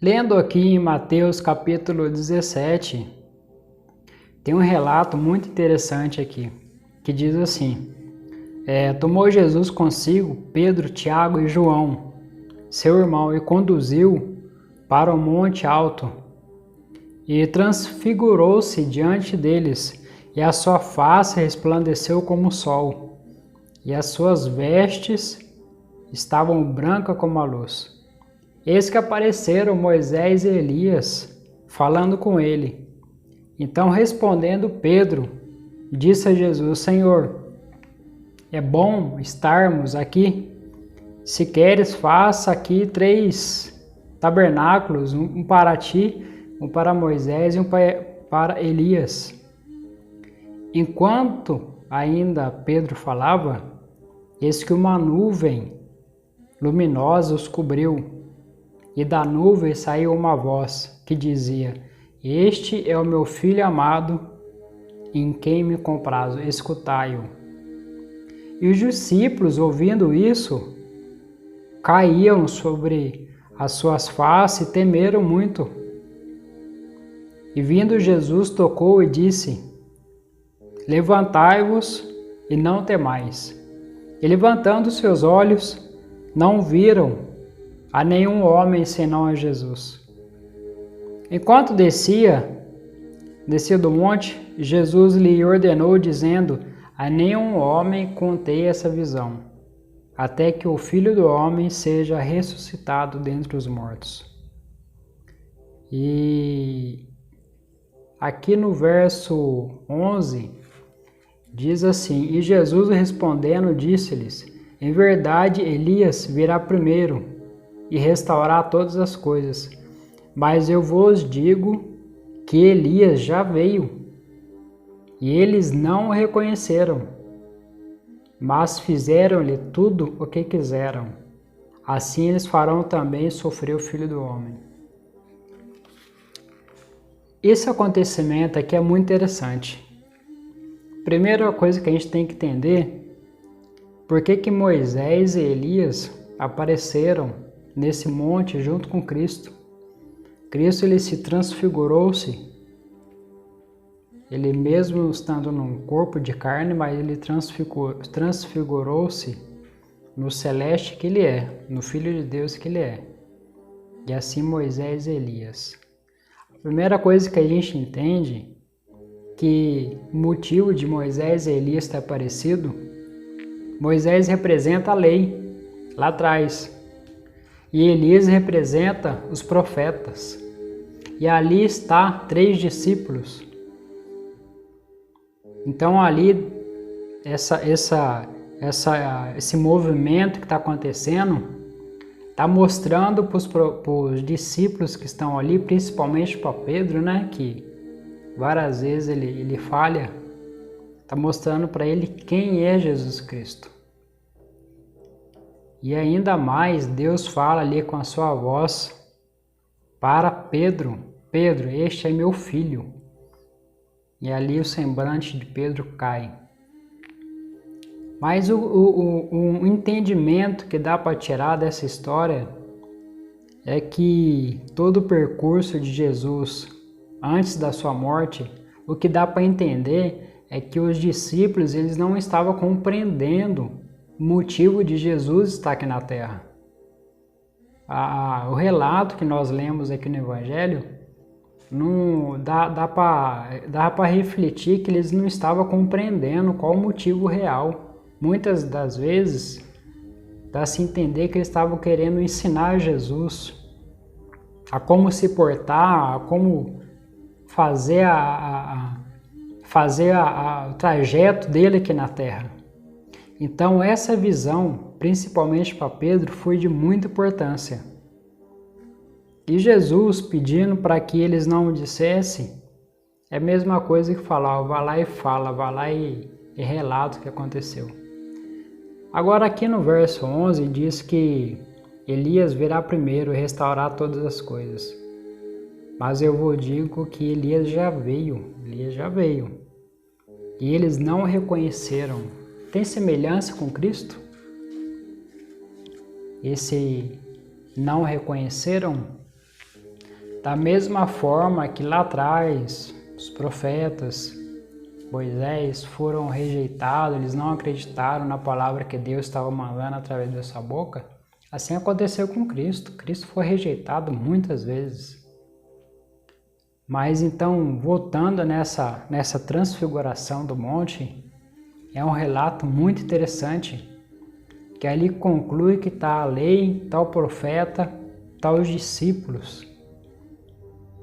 Lendo aqui em Mateus capítulo 17, tem um relato muito interessante aqui, que diz assim: tomou Jesus consigo Pedro, Tiago e João, seu irmão, e conduziu para um monte alto, e transfigurou-se diante deles, e a sua face resplandeceu como o sol, e as suas vestes estavam brancas como a luz. Eis que apareceram Moisés e Elias, falando com ele. Então, respondendo Pedro, disse a Jesus: Senhor, é bom estarmos aqui. Se queres, faça aqui 3 tabernáculos, um para ti, um para Moisés e um para Elias. Enquanto ainda Pedro falava, eis que uma nuvem luminosa os cobriu, e da nuvem saiu uma voz que dizia: Este é o meu filho amado, em quem me comprazo, escutai-o. E os discípulos, ouvindo isso, caíam sobre as suas faces e temeram muito. E vindo Jesus, tocou e disse: Levantai-vos e não temais. E levantando seus olhos, não viram a nenhum homem senão a Jesus. Enquanto descia do monte, Jesus lhe ordenou, dizendo: a nenhum homem contei essa visão, até que o Filho do Homem seja ressuscitado dentre os mortos. E aqui no verso 11, diz assim: E Jesus respondendo disse-lhes: Em verdade, Elias virá primeiro e restaurar todas as coisas. Mas eu vos digo que Elias já veio, e eles não o reconheceram, mas fizeram-lhe tudo o que quiseram. Assim eles farão também sofrer o Filho do Homem. Esse acontecimento aqui é muito interessante. Primeira coisa que a gente tem que entender, por que Moisés e Elias apareceram nesse monte junto com Cristo. Cristo, ele se transfigurou-se, ele mesmo estando num corpo de carne, mas ele transfigurou-se no celeste que ele é, no Filho de Deus que ele é. E assim Moisés e Elias. A primeira coisa que a gente entende, que o motivo de Moisés e Elias ter aparecido, Moisés representa a lei, lá atrás. E Elias representa os profetas. E ali está 3 discípulos. Então ali, esse movimento que está acontecendo, está mostrando para os discípulos que estão ali, principalmente para Pedro, né, que várias vezes ele falha, está mostrando para ele quem é Jesus Cristo. E ainda mais, Deus fala ali com a sua voz para Pedro: Pedro, este é meu filho. E ali o semblante de Pedro cai. Mas o entendimento que dá para tirar dessa história é que todo o percurso de Jesus antes da sua morte, o que dá para entender é que os discípulos, eles não estavam compreendendo o motivo de Jesus estar aqui na Terra. O relato que nós lemos aqui no Evangelho, não dá para refletir que eles não estavam compreendendo qual o motivo real. Muitas das vezes, dá-se entender que eles estavam querendo ensinar Jesus a como se portar, a como fazer o trajeto dele aqui na Terra. Então essa visão, principalmente para Pedro, foi de muita importância. E Jesus pedindo para que eles não dissessem, é a mesma coisa que falar: vá lá e fala, vá lá e relata o que aconteceu. Agora aqui no verso 11 diz que Elias virá primeiro e restaurar todas as coisas. Mas eu vos digo que Elias já veio. E eles não o reconheceram. Tem semelhança com Cristo? Esse não reconheceram? Da mesma forma que lá atrás os profetas, Moisés, foram rejeitados, eles não acreditaram na palavra que Deus estava mandando através da sua boca, assim aconteceu com Cristo. Cristo foi rejeitado muitas vezes. Mas então, voltando nessa transfiguração do monte, é um relato muito interessante, que ali conclui que está a lei, está o profeta, está os discípulos.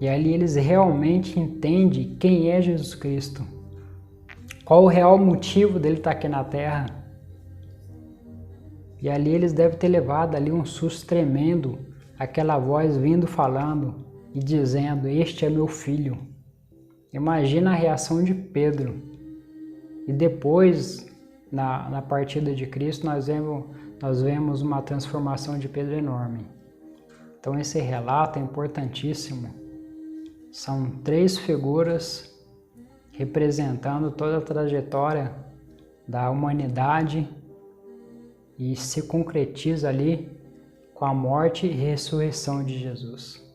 E ali eles realmente entendem quem é Jesus Cristo, qual o real motivo dele estar aqui na terra. E ali eles devem ter levado ali um susto tremendo, aquela voz vindo falando e dizendo: este é meu filho. Imagina a reação de Pedro. E depois, na partida de Cristo, nós vemos uma transformação de Pedro enorme. Então esse relato é importantíssimo. São 3 figuras representando toda a trajetória da humanidade e se concretiza ali com a morte e ressurreição de Jesus.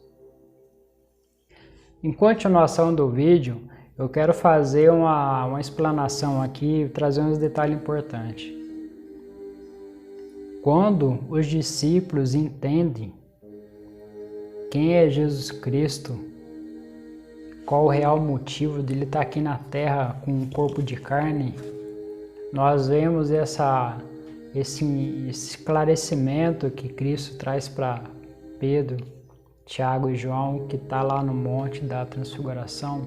Em continuação do vídeo, eu quero fazer uma explanação aqui e trazer uns detalhes importantes. Quando os discípulos entendem quem é Jesus Cristo, qual o real motivo dele estar aqui na terra com um corpo de carne, nós vemos esse esclarecimento que Cristo traz para Pedro, Tiago e João, que está lá no Monte da Transfiguração.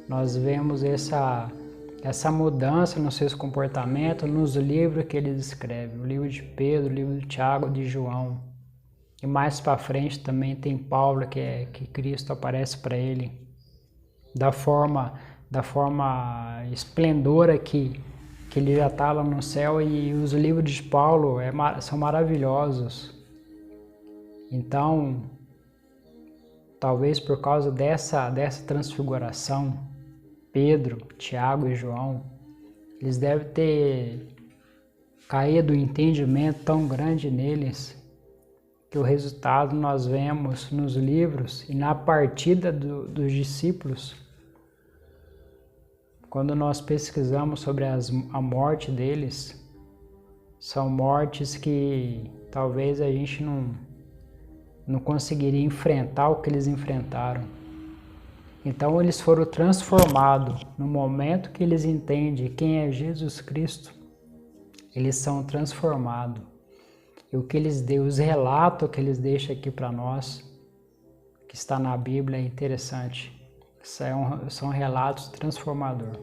Nós vemos essa mudança nos seus comportamentos nos livros que eles escrevem, o livro de Pedro, o livro de Tiago, de João. E mais para frente também tem Paulo, que Cristo aparece para ele da forma esplendora que ele já está lá no céu. E os livros de Paulo são maravilhosos. Então, talvez por causa dessa transfiguração, Pedro, Tiago e João, eles devem ter caído um entendimento tão grande neles, que o resultado nós vemos nos livros e na partida dos discípulos. Quando nós pesquisamos sobre a morte deles, são mortes que talvez a gente não conseguiria enfrentar o que eles enfrentaram. Então eles foram transformados. No momento que eles entendem quem é Jesus Cristo, eles são transformados. E o que os relatos que eles deixam aqui para nós, que está na Bíblia, é interessante. São relatos transformadores.